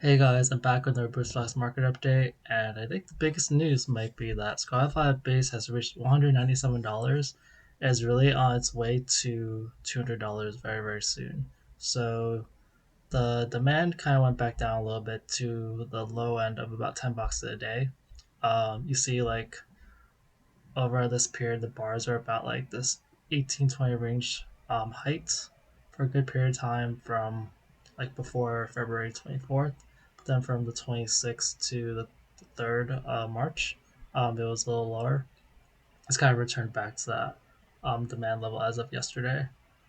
Hey guys, I'm back with our Boost Stocks market update, and I think the biggest news might be that Scarlet base has reached $197. And is really on its way to $200 very, very soon. So the demand kind of went back down a little bit to the low end of about $10 a day. You see, like over this period, the bars are about like this 18-20 range height for a good period of time from like before February 24th. But then from the 26th to the 3rd March, it was a little lower. It's kind of returned back to that demand level as of yesterday.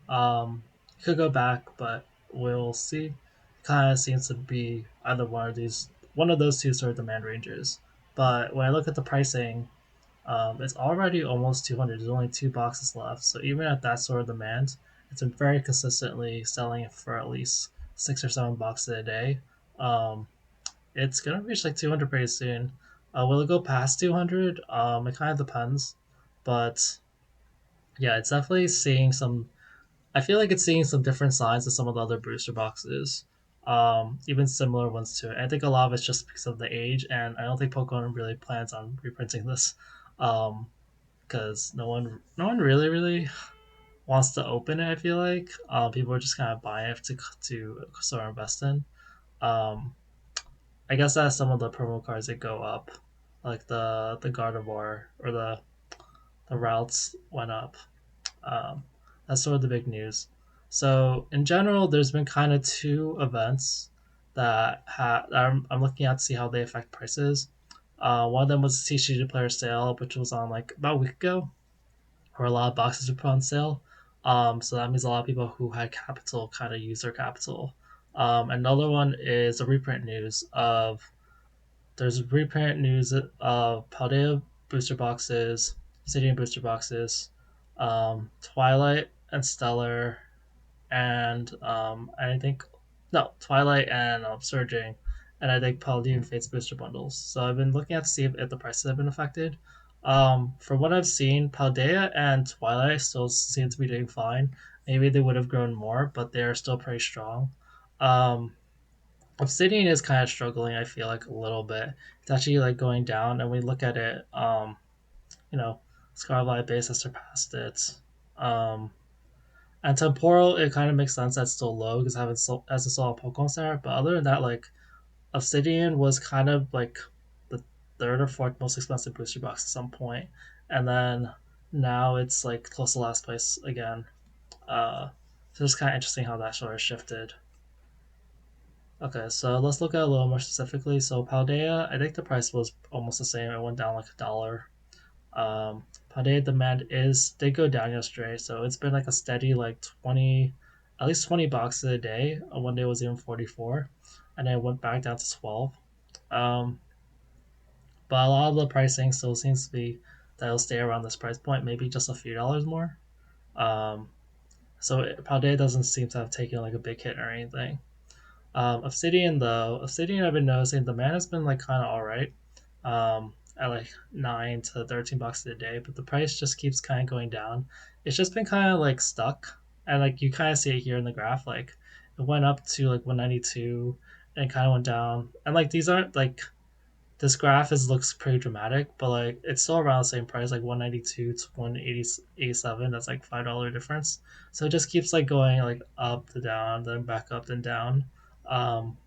It could go back, but we'll see. Kind of seems to be either one of those two sort of demand ranges. But when I look at the pricing, it's already almost 200. There's only two boxes left. So even at that sort of demand, it's been very consistently selling for at least 6 or 7 boxes a day. Um, it's gonna reach like 200 pretty soon. Will it go past 200? It kind of depends, but yeah, it's definitely seeing some. I feel like it's seeing some different signs of some of the other booster boxes. Even similar ones to it. I think a lot of it's just because of the age, and I don't think Pokemon really plans on reprinting this. Um, because no one really wants to open it. I feel like people are just kind of buying it to sort of invest in. Um, I guess that's some of the promo cards that go up, like the Gardevoir or the routes went up. Um, that's sort of the big news. So in general, there's been kind of two events I'm looking at to see how they affect prices. One of them was the TCG player sale, which was on like about a week ago, where a lot of boxes were put on sale. So that means a lot of people who had capital kind of use their capital. Another one is the reprint news of there's reprint news of Paldea booster boxes, Obsidian booster boxes, Twilight and Stellar, and I think no Twilight and Surging, and I think Paladin Fates booster bundles. So I've been looking at to see if the prices have been affected. From what I've seen, Paldea and Twilight still seem to be doing fine. Maybe they would have grown more, but they're still pretty strong. Um, Obsidian is kind of struggling. I feel like a little bit. It's actually like going down, and we look at it. You know, Scarlet base has surpassed it. Um, and temporal, it kind of makes sense that's still low because I haven't as a solo Pokemon Center. But other than that, like Obsidian was kind of like the third or fourth most expensive booster box at some point, and then now it's like close to last place again. So it's kind of interesting how that sort of shifted. Okay, so let's look at it a little more specifically. So Paldea, I think the price was almost the same. It went down like a dollar. Paldea demand is did go down yesterday, so it's been like a steady like 20, at least 20 boxes a day. One day it was even 44, and then it went back down to 12. Um, but a lot of the pricing still seems to be that it'll stay around this price point, maybe just a few dollars more. Um, so Paldea doesn't seem to have taken like a big hit or anything. Obsidian though, Obsidian I've been noticing the man has been like kind of all right, at like 9 to 13 bucks a day, but the price just keeps kind of going down. It's just been kind of like stuck, and like you kind of see it here in the graph, like it went up to like 192 and kind of went down, and like these aren't like this graph is looks pretty dramatic, but like it's still around the same price, like 192 to 187. That's like $5 difference. So it just keeps like going like up to down, then back up then down. Um,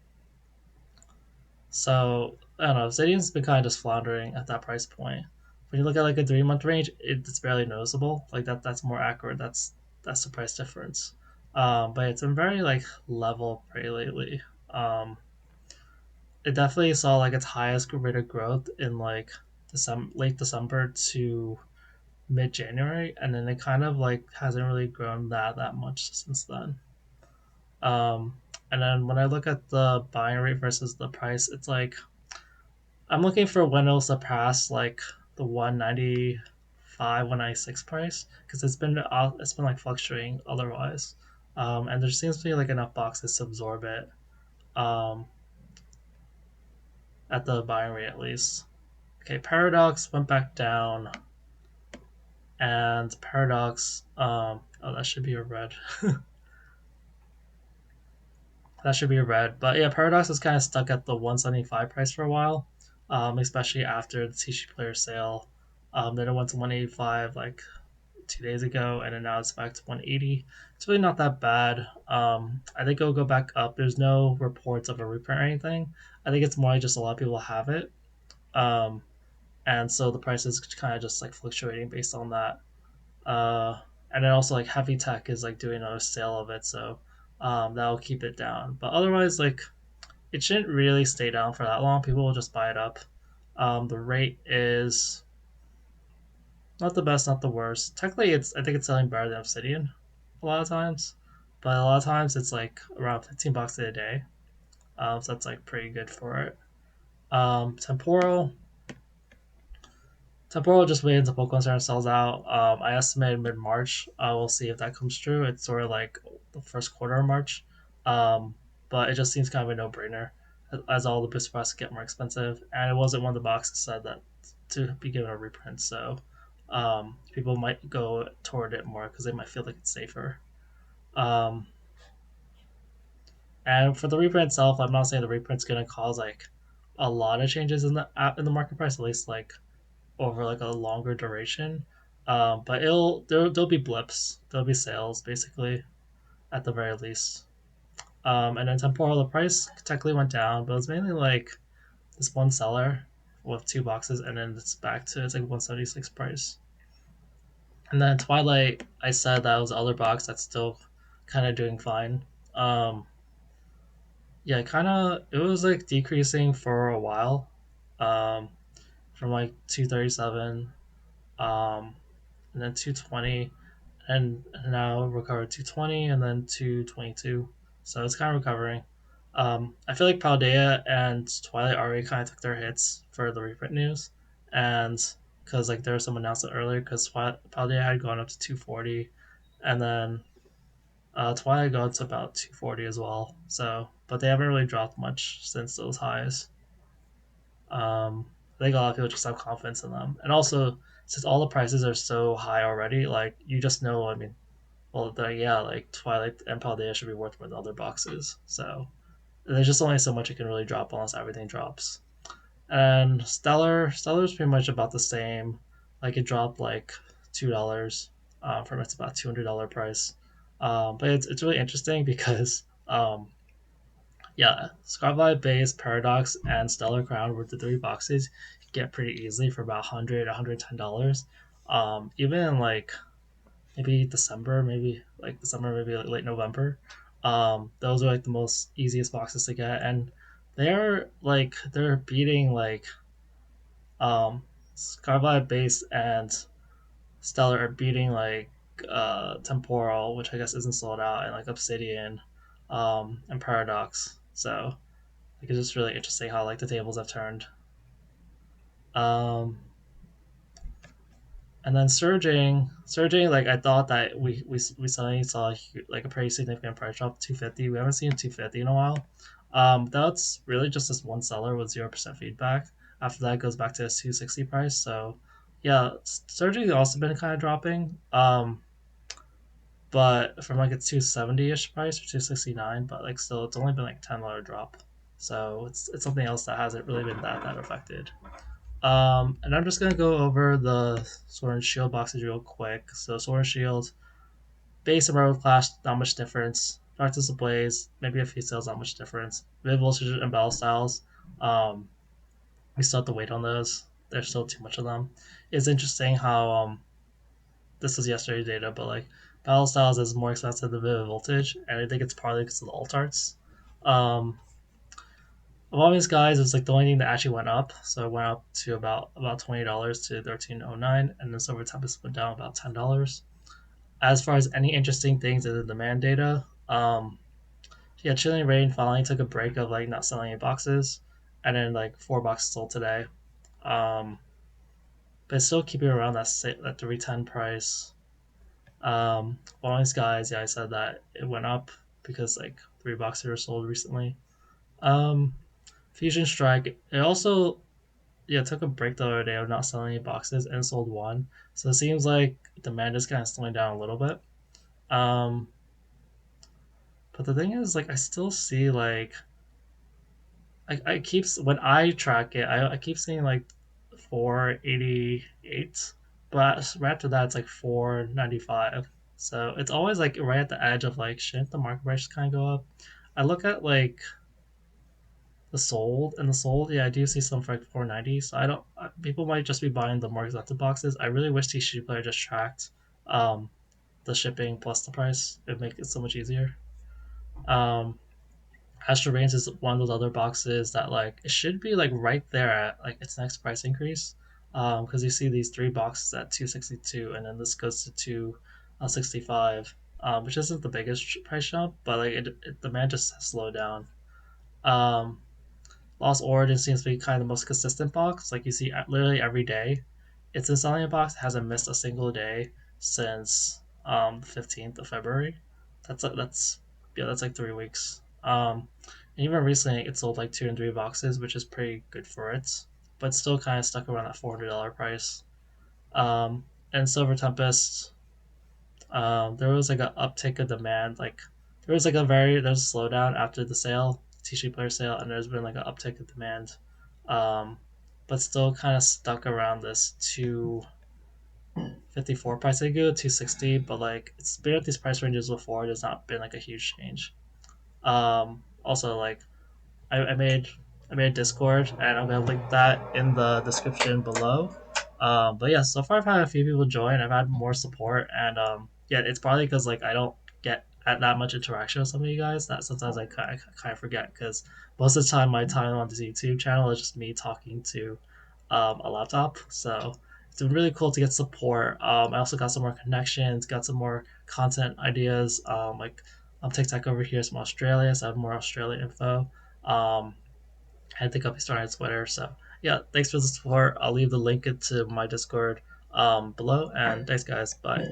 so I don't know. Obsidian's been kind of just floundering at that price point. When you look at like a 3 month range, it's barely noticeable. Like that's more accurate. That's the price difference. But it's been very like level pretty lately. It definitely saw like its highest rate of growth in like late December to mid January, and then it kind of like hasn't really grown that much since then. And then when I look at the buying rate versus the price, it's like I'm looking for when it'll surpass like the 195, 196 price because it's been like fluctuating otherwise. And there seems to be like enough boxes to absorb it um, at the buying rate at least. Okay, Paradox went back down, and Paradox, oh, that should be a red. That should be red. But yeah, Paradox is kind of stuck at the 175 price for a while, especially after the T-shirt player sale. Then it went to 185 like 2 days ago, and then now it's back to 180. It's really not that bad. I think it'll go back up. There's no reports of a reprint or anything. I think it's more like just a lot of people have it, um, and so the price is kind of just like fluctuating based on that. Uh, and then also like Heavy Tech is like doing another sale of it, so that'll keep it down. But otherwise, like it shouldn't really stay down for that long. People will just buy it up. The rate is not the best, not the worst. Technically, it's I think it's selling better than Obsidian a lot of times, but a lot of times it's like around 15 bucks a day. So that's like pretty good for it. Temporal, Temporal just wait until Pokemon Center sells out. I estimate mid March. We'll see if that comes true. It's sort of like the first quarter of March, um, but it just seems kind of a no brainer as all the booster boxes get more expensive. And it wasn't one of the boxes said that to be given a reprint, so people might go toward it more because they might feel like it's safer. Um, and for the reprint itself, I'm not saying the reprint's gonna cause like a lot of changes in the app in the market price, at least like over like a longer duration. But there'll be blips, there'll be sales basically at the very least. And then temporal, the price technically went down, but it was mainly like this one seller with two boxes, and then it's back to it's like 176 price. And then Twilight, I said that was the other box that's still kind of doing fine. Um, yeah, kind of it was like decreasing for a while, um, from like 237, and then 220, and now recovered 220 and then 222. So it's kind of recovering. I feel like Paldea and Twilight already kind of took their hits for the reprint news, and because like there was some announcement earlier because Paldea had gone up to 240, and then Twilight got to about 240 as well. So, but they haven't really dropped much since those highs. I think a lot of people just have confidence in them, and also since all the prices are so high already, like you just know. I mean, well, yeah, like Twilight and Paldea should be worth more than other boxes. So there's just only so much it can really drop unless everything drops. And Stellar's pretty much about the same. Like it dropped like $2 from its about $200 price. But it's really interesting because yeah, Scarlet Base, Paradox, and Stellar Crown were the three boxes you get pretty easily for about 100 $110. Even in like maybe December, maybe like late November. Those are like the most easiest boxes to get, and they're beating like Scarlet Base and Stellar are beating like Temporal, which I guess isn't sold out, and like Obsidian, and Paradox. So like it's just really interesting how like the tables have turned. Um, and then surging, like I thought that we suddenly saw like a pretty significant price drop, 250. We haven't seen 250 in a while. That's really just this one seller with 0% feedback. After that, it goes back to this 260 price. So, yeah, surging also been kind of dropping. But from like a 270 ish price or 269, but like still, it's only been like $10 drop. So it's something else that hasn't really been that affected. And I'm just gonna go over the Sword and Shield boxes real quick. So Sword and Shield, base and Road Clash, not much difference. Darkness Ablaze, maybe a few sales, not much difference. Vivid Voltage and Battle Styles, um, we still have to wait on those. There's still too much of them. It's interesting how this was yesterday's data, but like Battle Styles is more expensive than Vivid Voltage, and I think it's partly because of the alt arts. Um, of all these guys, it's like the only thing that actually went up. So it went up to about $20 to 1309, and then Silver Tempest went down about $10. As far as any interesting things in the demand data, yeah, Chilling Rain finally took a break of like not selling any boxes, and then like four boxes sold today. Um, but it's still keeping around that 310 price. All these guys, yeah, I said that it went up because like three boxes were sold recently. Um, Fusion Strike, it also yeah took a break the other day of not selling any boxes and sold one. So it seems like demand is kind of slowing down a little bit. Um, But the thing is, like, I still see like I keep when I track it, I keep seeing like 488, but right after that it's like 495. So it's always like right at the edge of like shouldn't the market price kind of go up? I look at like the sold, yeah, I do see some for like 490. So I don't. People might just be buying the more expensive boxes. I really wish TCG Player just tracked um, the shipping plus the price. It'd make it so much easier. Um, Astro Reigns is one of those other boxes that like it should be like right there at like its next price increase. Because you see these three boxes at 262, and then this goes to 265, which isn't the biggest price jump, but like demand just has slowed down. Um, Lost Origin seems to be kind of the most consistent box. Like you see literally every day, it's in selling a box. It hasn't missed a single day since the 15th of February. That's yeah, that's like 3 weeks. And even recently, it sold like two and three boxes, which is pretty good for it, but still kind of stuck around that $400 price. And Silver Tempest, there was like an uptick of demand. Like there's a slowdown after the sale, T-shirt player sale, and there's been like an uptick of demand, um, but still kind of stuck around this 254 price. I go 260, but like it's been at these price ranges before. There's not been like a huge change. Also like I made I made a Discord, and I'm gonna link that in the description below. But yeah, so far I've had a few people join. I've had more support, and yeah, it's probably because like I don't get that much interaction with some of you guys that sometimes I kind of forget because most of the time my time on this YouTube channel is just me talking to a laptop. So it's been really cool to get support. I also got some more connections, got some more content ideas. Like I'm TikTok over here is from Australia, so I have more Australia info. Um, I think I'll be starting on Twitter. So yeah, thanks for the support. I'll leave the link into my Discord below, and thanks guys. Bye.